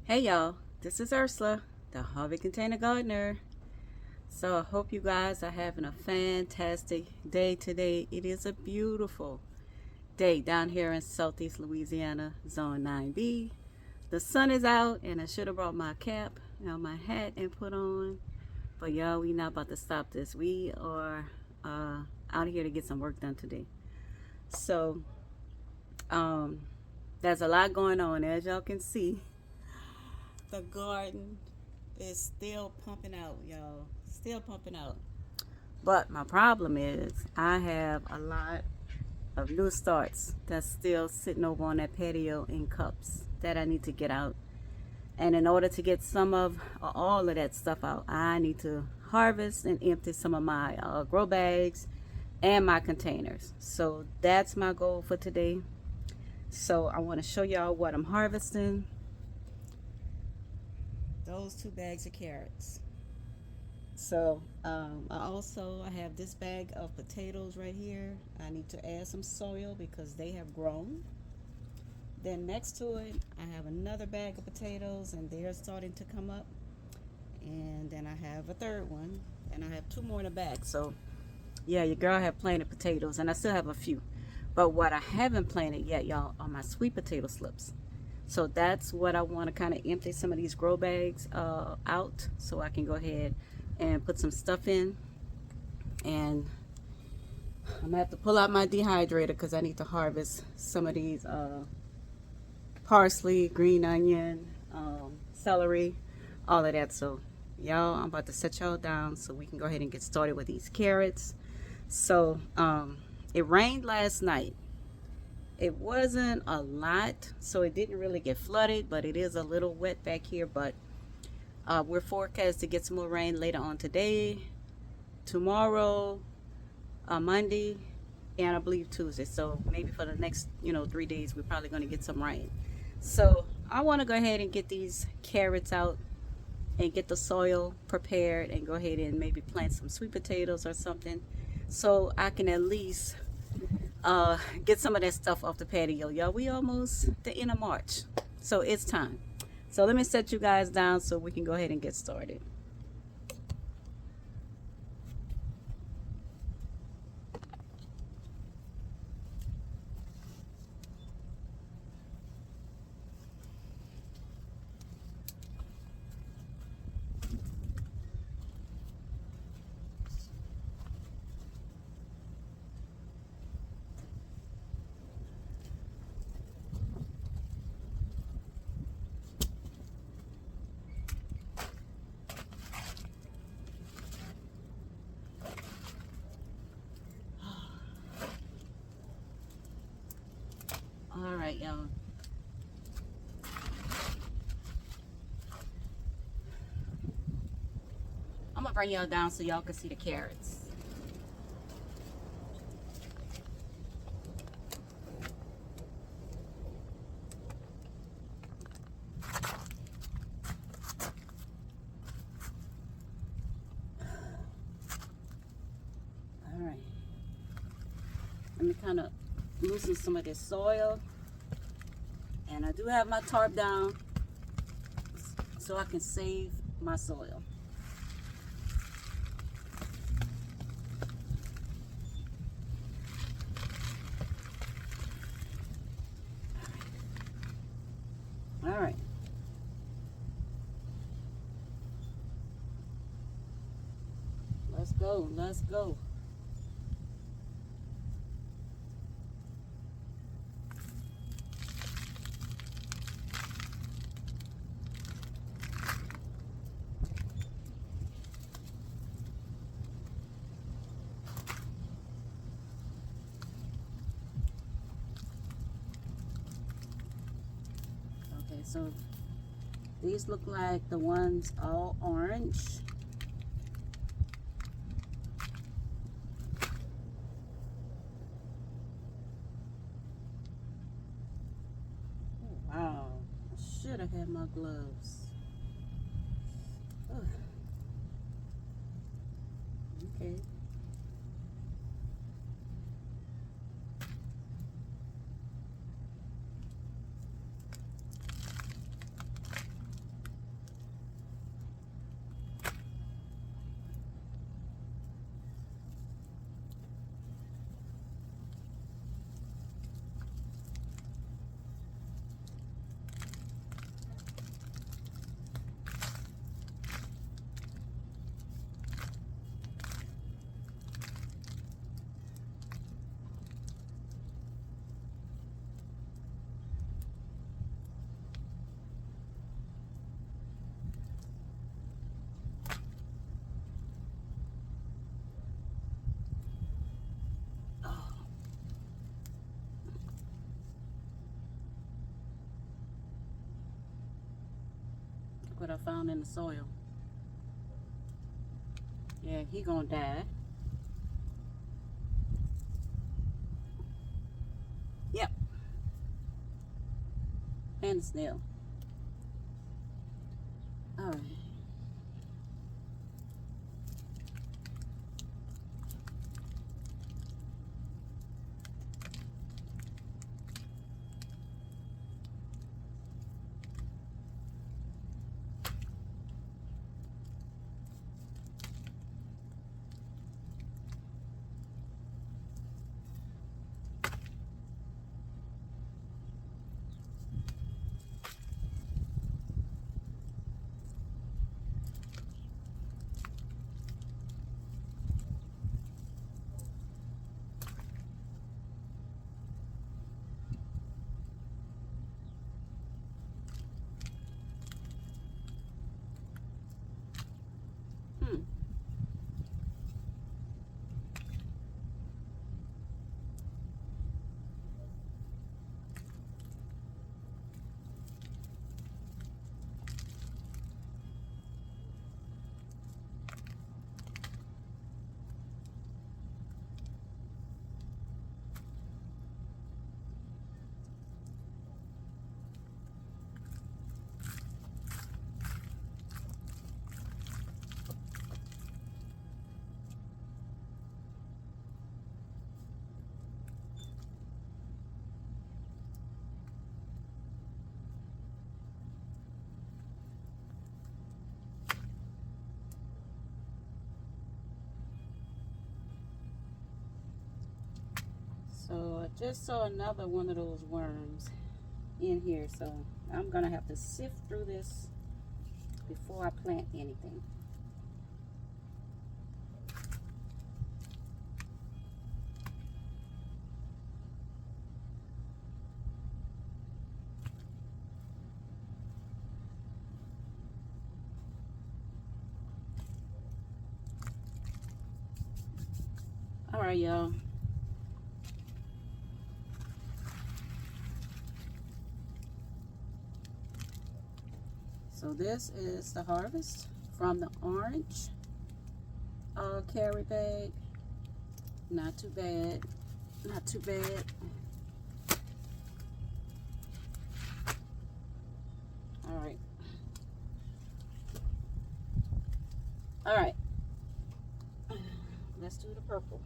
Hey y'all, this is Ursula, the Harvey Container Gardener. So I hope you guys are having a fantastic day today. It is a beautiful day down here in Southeast Louisiana, Zone 9B. The sun is out and I should have brought my cap, my hat and put on. But y'all, we not about to stop this. We are out here to get some work done today. So um, there's a lot going on as y'all can see. The garden is still pumping out, y'all. Still pumping out. But my problem is I have a lot of new starts that's still sitting over on that patio in cups that I need to get out. And in order to get some of or all of that stuff out, I need to harvest and empty some of my grow bags and my containers. So that's my goal for today. So I want to show y'all what I'm harvesting. Those 2 bags of carrots. So I have this bag of potatoes right here. I need to add some soil because they have grown. Then next to it, I have another bag of potatoes and they're starting to come up. And then I have a third one and I have 2 more in the bag. So yeah, your girl have planted potatoes and I still have a few. But what I haven't planted yet, y'all, are my sweet potato slips. So that's what I want to kind of empty some of these grow bags out so I can go ahead and put some stuff in. And I'm gonna have to pull out my dehydrator because I need to harvest some of these parsley, green onion, celery, all of that. So y'all, I'm about to set y'all down so we can go ahead and get started with these carrots. So it rained last night. It wasn't a lot, so it didn't really get flooded, but it is a little wet back here. But we're forecast to get some more rain later on today, tomorrow, Monday, and I believe Tuesday. So maybe for the next, 3 days, we're probably going to get some rain. So I want to go ahead and get these carrots out and get the soil prepared and go ahead and maybe plant some sweet potatoes or something so I can at least get some of that stuff off the patio. Y'all, we almost the end of March. So it's time. So let me set you guys down so we can go ahead and get started. All right, y'all. I'm gonna bring y'all down so y'all can see the carrots. All right. Let me kind of loosen some of this soil. And I do have my tarp down so I can save my soil. All right. Let's go. Let's go. Okay, so these look like the ones all orange. Oh, wow. I should have had my gloves. Ugh. Okay. what I found in the soil. Yeah, he gonna die. Yep, and the snail. All right. Hmm. So I just saw another one of those worms in here, so I'm gonna have to sift through this before I plant anything. All right, y'all. So this is the harvest from the orange carry bag. Not too bad. Not too bad. All right. All right. Let's do the purple.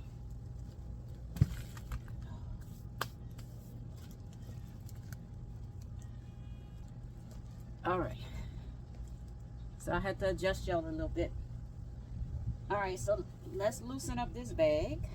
All right. So I had to adjust y'all a little bit. All right, so let's loosen up this bag.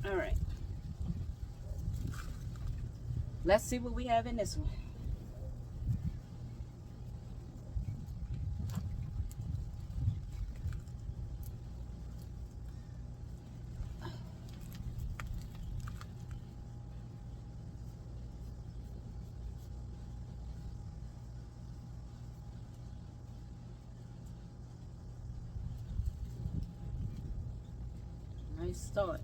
All right. Let's see what we have in this one. Nice start.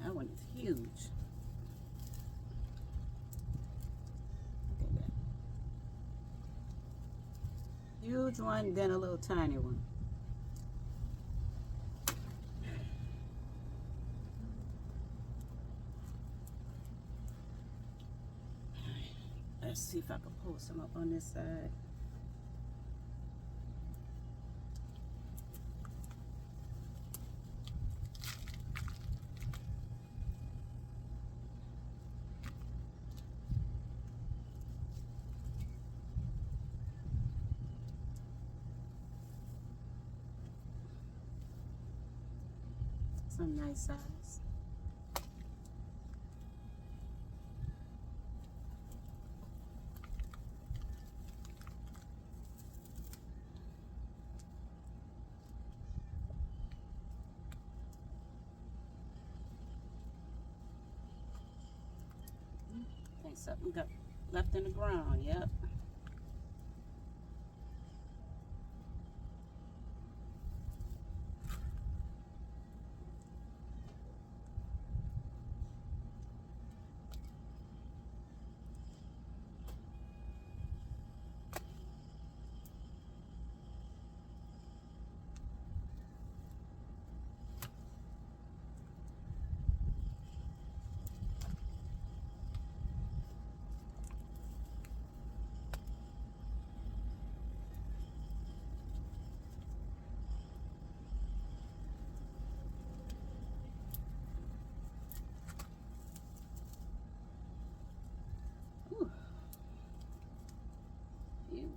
That one is huge. Look at that. Huge one, then a little tiny one. Let's see if I can pull some up on this side. Some nice size. I think something got left in the ground. Yep. Ooh, huge.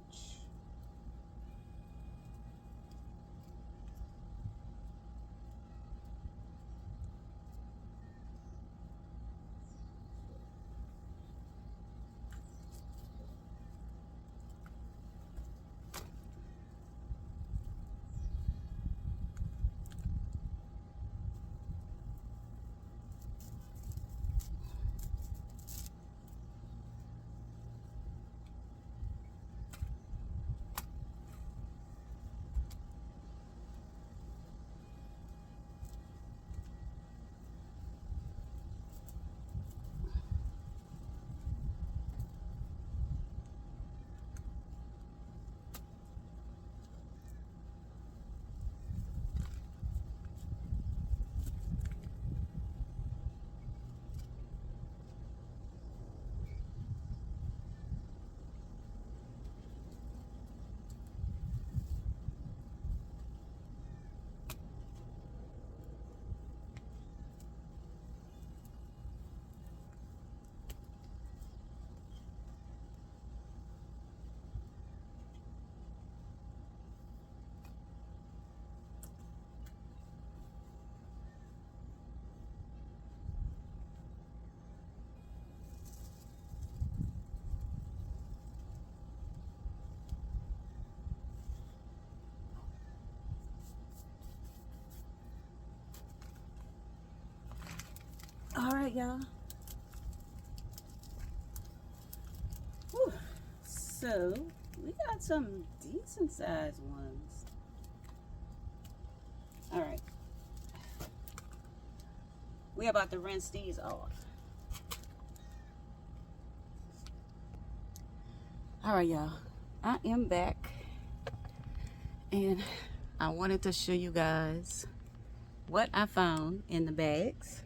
All right, y'all. Whew. So we got some decent sized ones. All right. We about to rinse these off. All right, y'all. I am back, and I wanted to show you guys what I found in the bags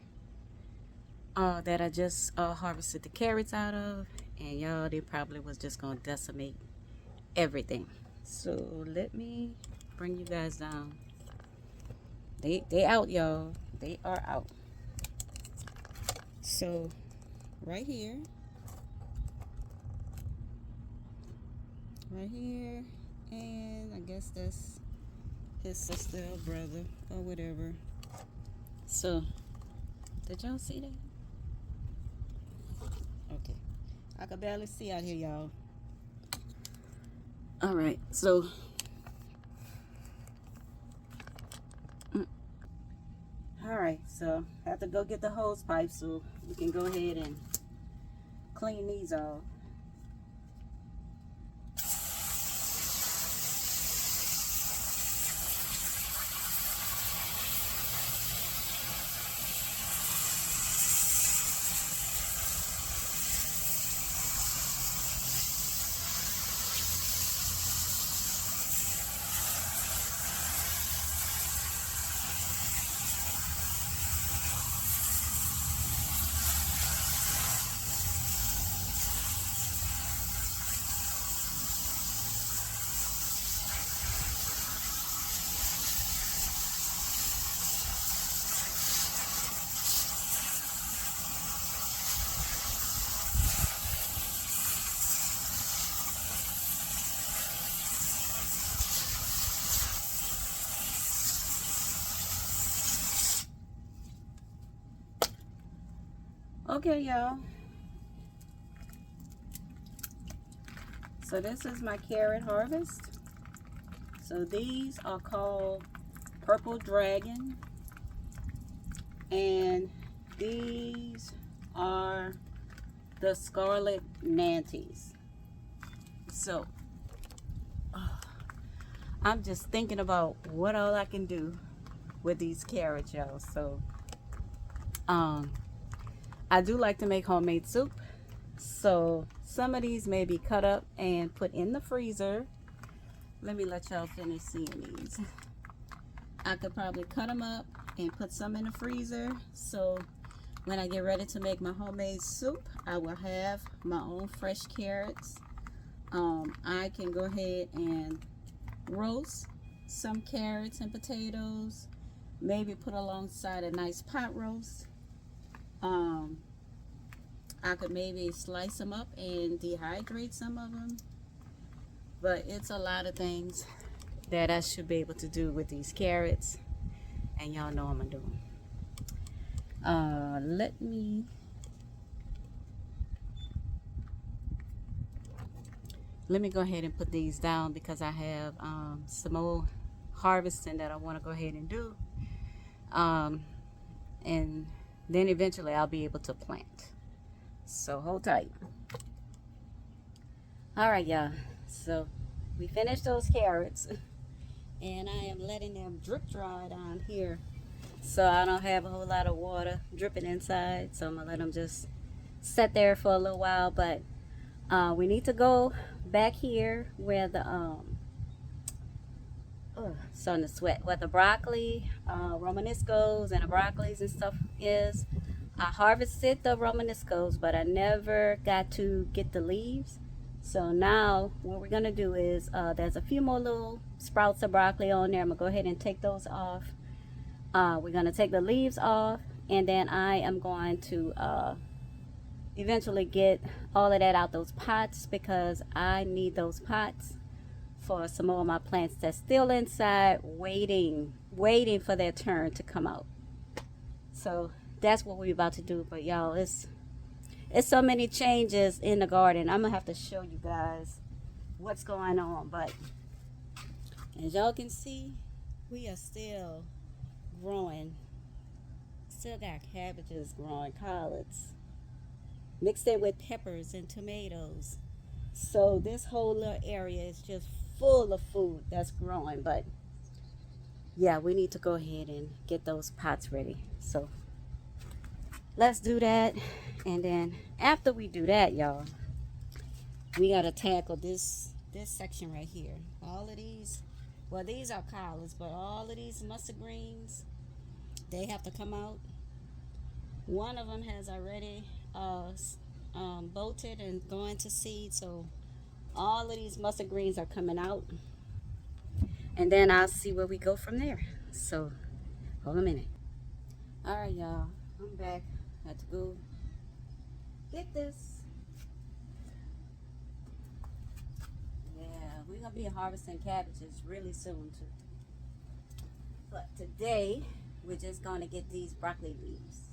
that I just harvested the carrots out of, and y'all, they probably was just gonna decimate everything. So let me bring you guys down. They out, y'all. They are out. So right here, and I guess that's his sister or brother or whatever. So did y'all see that? Okay, I can barely see out here, y'all. All right, so all right, so I have to go get the hose pipe so we can go ahead and clean these off. Okay, y'all. So this is my carrot harvest. So these are called Purple Dragon, and these are the Scarlet Nantes. So I'm just thinking about what all I can do with these carrots, y'all. So I do like to make homemade soup. So some of these may be cut up and put in the freezer. Let me let y'all finish seeing these. I could probably cut them up and put some in the freezer. So when I get ready to make my homemade soup, I will have my own fresh carrots. I can go ahead and roast some carrots and potatoes. Maybe put alongside a nice pot roast. I could maybe slice them up and dehydrate some of them. But it's a lot of things that I should be able to do with these carrots. And y'all know I'm gonna do them. Let me go ahead and put these down because I have some more harvesting that I want to go ahead and do. And then eventually I'll be able to plant. So hold tight. Alright, y'all. So we finished those carrots. And I am letting them drip dry down here. So I don't have a whole lot of water dripping inside. So I'm going to let them just sit there for a little while. But we need to go back here where the starting to sweat, where the broccoli, romanescos and the broccolis and stuff is. I harvested the romanescos, but I never got to get the leaves. So now what we're gonna do is there's a few more little sprouts of broccoli on there. I'm gonna go ahead and take those off. We're gonna take the leaves off, and then I am going to eventually get all of that out those pots, because I need those pots for some more of my plants that's still inside waiting for their turn to come out. So that's what we're about to do. But y'all, it's so many changes in the garden. I'm gonna have to show you guys what's going on. But as y'all can see, we are still growing. Still got cabbages growing, collards, mixed in with peppers and tomatoes. So this whole little area is just full of food that's growing. But yeah, we need to go ahead and get those pots ready. So let's do that. And then after we do that, y'all, we gotta tackle this section right here. All of these, well, these are collards, but all of these mustard greens, they have to come out. One of them has already bolted and going to seed, so all of these mustard greens are coming out. And then I'll see where we go from there. So hold a minute. All right, y'all, I'm back. I had to go get this. Yeah, we're gonna be harvesting cabbages really soon too. But today we're just gonna get these broccoli leaves.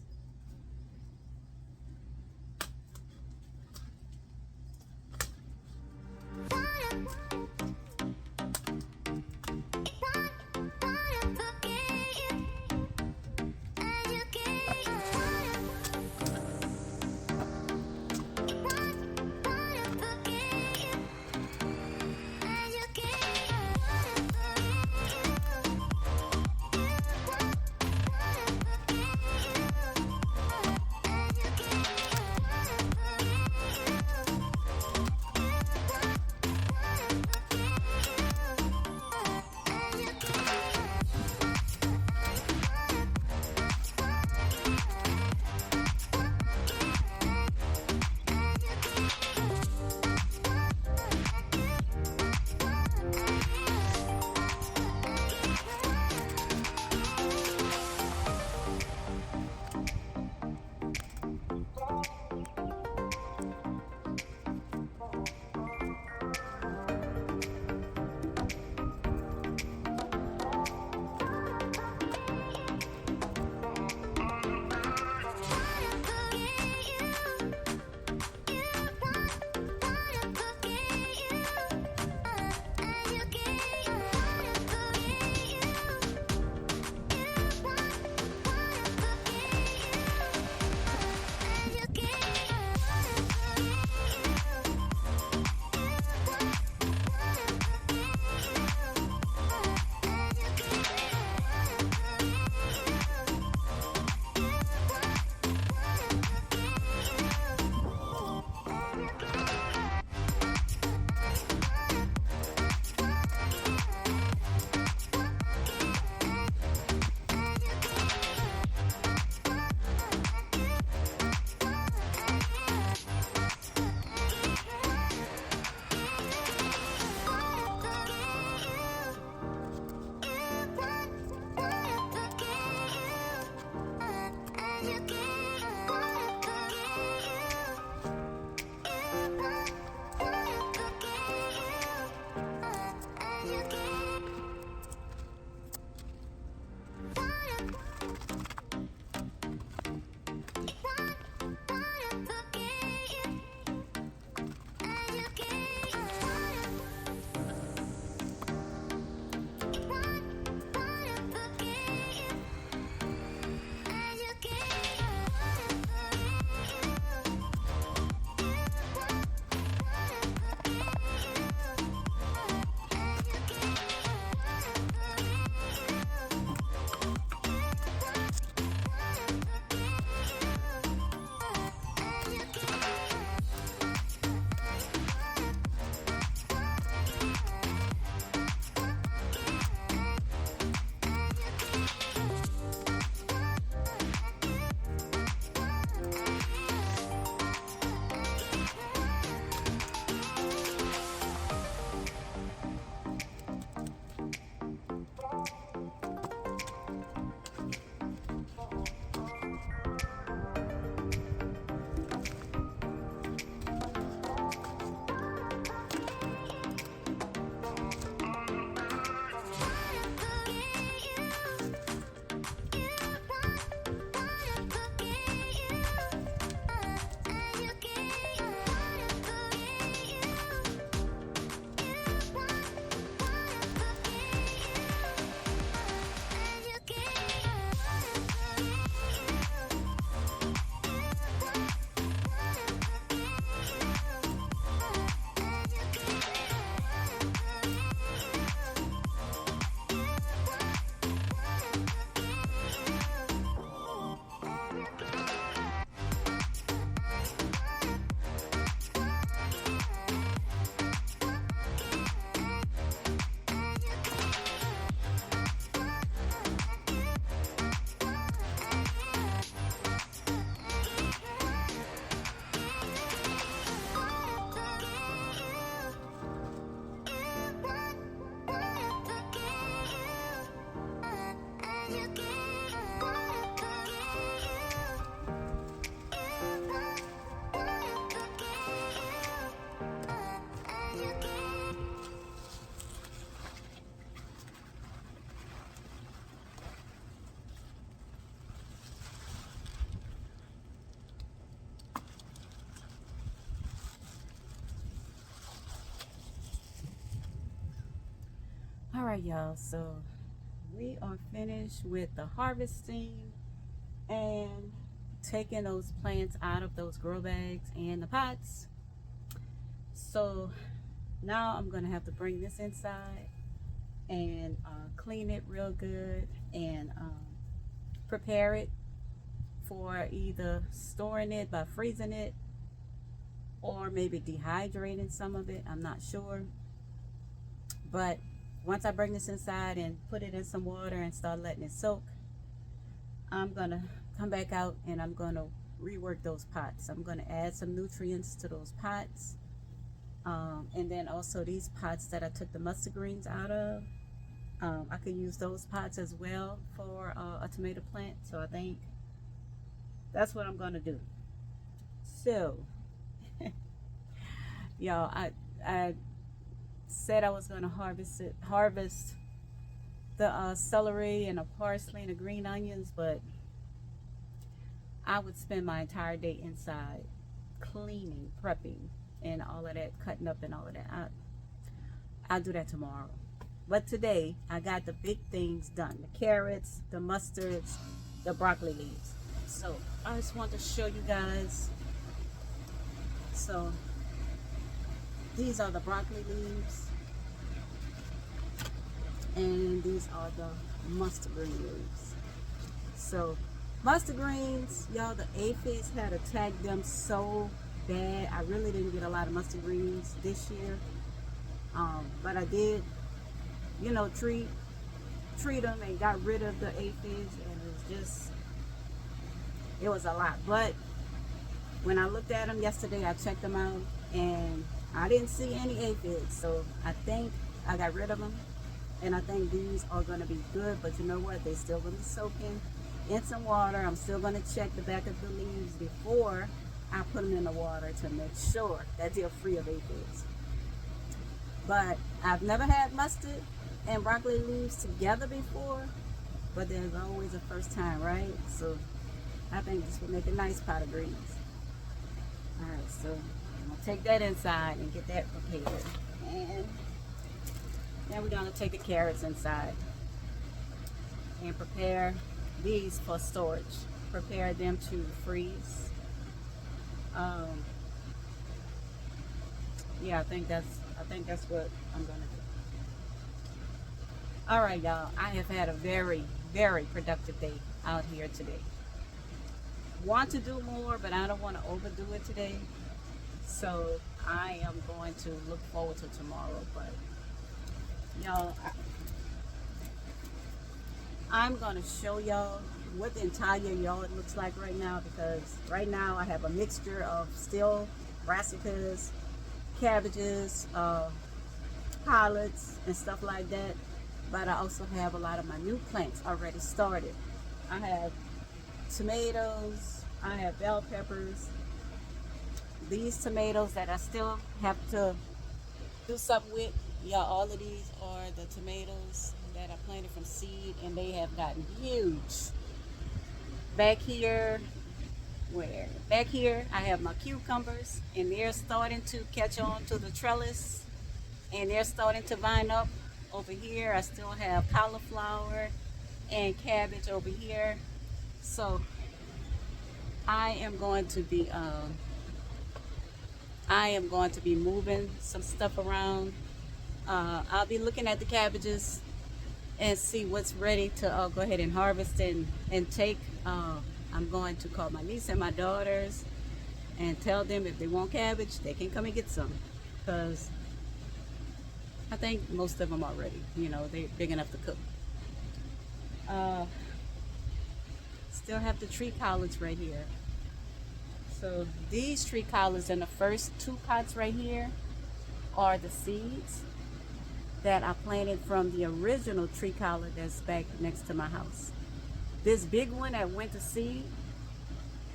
right, y'all, so we are finished with the harvesting and taking those plants out of those grow bags and the pots. So now I'm gonna have to bring this inside and clean it real good and prepare it for either storing it by freezing it or maybe dehydrating some of it. I'm not sure, but once I bring this inside and put it in some water and start letting it soak, I'm gonna come back out and I'm gonna rework those pots. I'm gonna add some nutrients to those pots, and then also these pots that I took the mustard greens out of, I could use those pots as well for a tomato plant. So I think that's what I'm gonna do. So y'all, I said I was gonna harvest the celery and the parsley and the green onions, but I would spend my entire day inside cleaning, prepping, and all of that, cutting up and all of that. I'll do that tomorrow. But today, I got the big things done. The carrots, the mustards, the broccoli leaves. So, I just want to show you guys. So, these are the broccoli leaves. And these are the mustard green leaves. So, mustard greens, y'all, the aphids had attacked them so bad. I really didn't get a lot of mustard greens this year. But I did, you know, treat them and got rid of the aphids, and it was a lot. But when I looked at them yesterday, I checked them out and I didn't see any aphids. So I think I got rid of them, and I think these are going to be good. But you know what? They're still going to be soaking in some water. I'm still going to check the back of the leaves before I put them in the water to make sure that they're free of aphids. But I've never had mustard and broccoli leaves together before, but there's always a first time, right? So I think this would make a nice pot of greens. All right, so I'm gonna take that inside and get that prepared. And then we're gonna take the carrots inside and prepare these for storage. Prepare them to freeze. Yeah, I think that's what I'm gonna do. All right, y'all. I have had a very, very productive day out here today. Want to do more, but I don't want to overdo it today. So I am going to look forward to tomorrow. But y'all, I'm gonna show y'all what the entire yard looks like right now, because right now I have a mixture of still brassicas, cabbages, collards, and stuff like that. But I also have a lot of my new plants already started. I have tomatoes, I have bell peppers, these tomatoes that I still have to do something with. Yeah, all of these are the tomatoes that I planted from seed, and they have gotten huge. Back here, Back here, I have my cucumbers, and they're starting to catch on to the trellis, and they're starting to vine up. Over here, I still have cauliflower and cabbage over here. So I am going to be moving some stuff around. I'll be looking at the cabbages and see what's ready to go ahead and harvest and take. I'm going to call my niece and my daughters and tell them if they want cabbage, they can come and get some, because I think most of them are ready. You know, they're big enough to cook. Still have the tree collards right here. So these tree collards in the first two pots right here are the seeds that I planted from the original tree collard that's back next to my house. This big one that went to seed,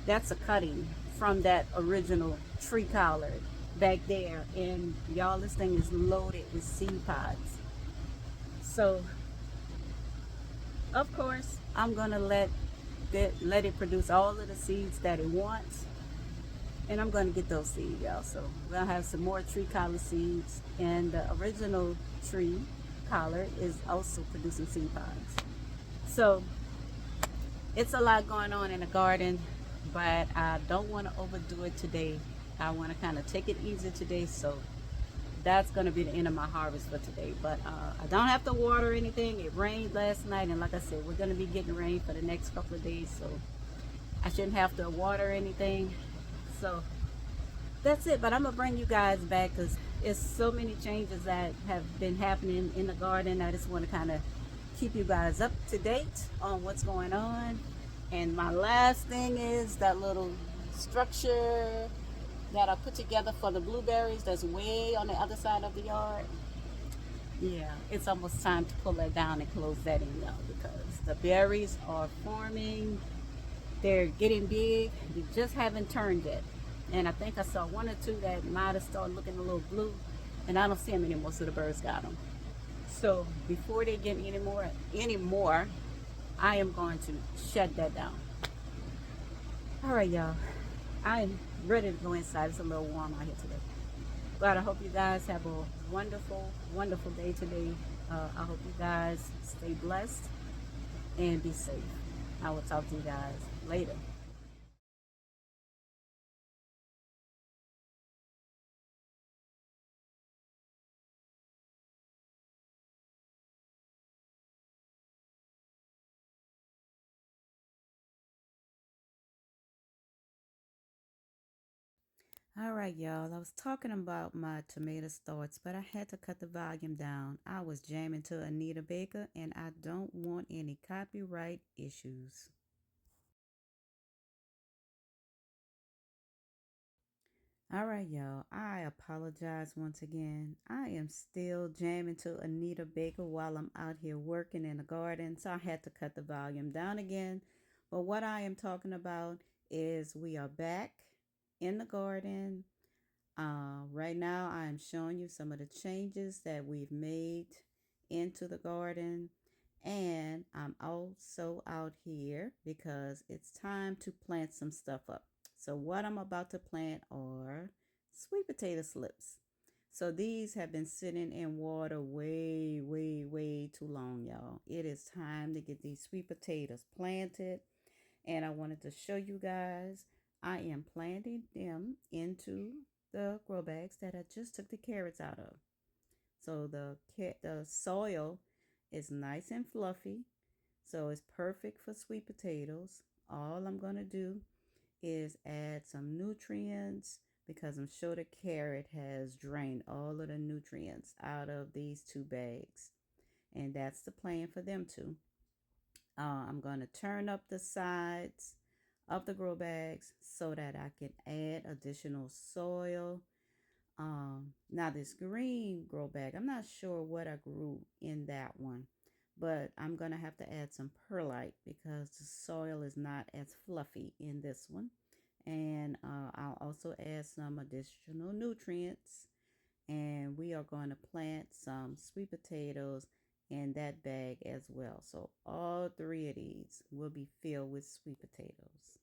that's a cutting from that original tree collard back there. And y'all, this thing is loaded with seed pods. So, of course, I'm gonna let it produce all of the seeds that it wants. And I'm gonna get those seeds, y'all. So we'll have some more tree collard seeds. And the original tree collard is also producing seed pods. So it's a lot going on in the garden, but I don't want to overdo it today. I want to kind of take it easy today. So that's going to be the end of my harvest for today. But I don't have to water anything. It rained last night, and like I said, we're going to be getting rain for the next couple of days, so I shouldn't have to water anything. So that's it. But I'm gonna bring you guys back because it's so many changes that have been happening in the garden. I just want to kind of keep you guys up to date on what's going on. And my last thing is that little structure that I put together for the blueberries that's way on the other side of the yard. Yeah, it's almost time to pull that down and close that in now because the berries are forming. They're getting big. They just haven't turned yet. And I think I saw one or two that might have started looking a little blue, and I don't see them anymore, so the birds got them. So before they get any more, I am going to shut that down. All right, y'all. I'm ready to go inside. It's a little warm out here today. But I hope you guys have a wonderful, wonderful day today. I hope you guys stay blessed and be safe. I will talk to you guys later. All right, y'all. I was talking about my tomato starts, but I had to cut the volume down. I was jamming to Anita Baker, and I don't want any copyright issues. All right, y'all. I apologize once again. I am still jamming to Anita Baker while I'm out here working in the garden, so I had to cut the volume down again. But what I am talking about is we are back in the garden. Right now, I am showing you some of the changes that we've made into the garden. And I'm also out here because it's time to plant some stuff up. So what I'm about to plant are sweet potato slips. So these have been sitting in water way, way, way too long, y'all. It is time to get these sweet potatoes planted. And I wanted to show you guys, I am planting them into the grow bags that I just took the carrots out of. So the soil is nice and fluffy, so it's perfect for sweet potatoes. All I'm going to do is add some nutrients because I'm sure the carrot has drained all of the nutrients out of these two bags. And that's the plan for them too. I'm going to turn up the sides of the grow bags so that I can add additional soil. Now this green grow bag, I'm not sure what I grew in that one, but I'm gonna have to add some perlite because the soil is not as fluffy in this one. And I'll also add some additional nutrients, and we are going to plant some sweet potatoes in that bag as well. So all three of these will be filled with sweet potatoes.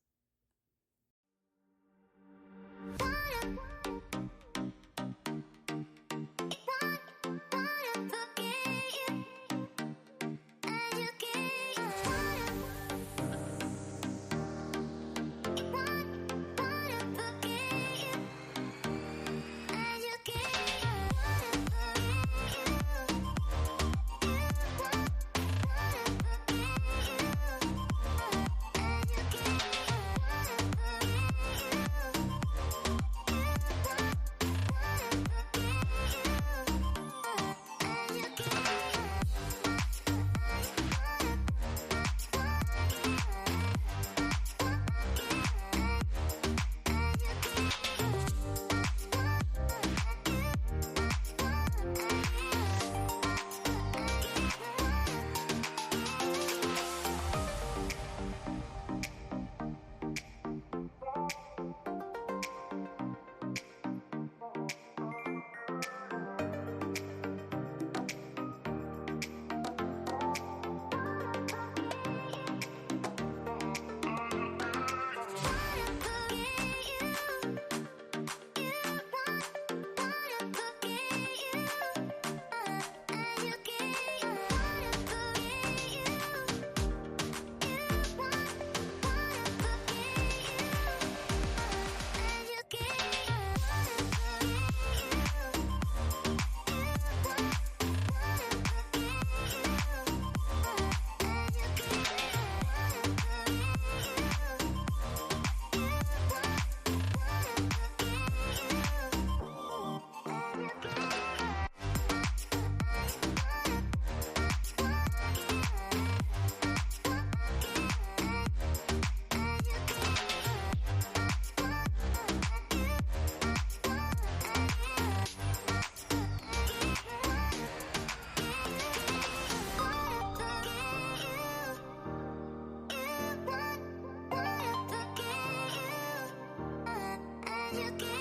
you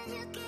You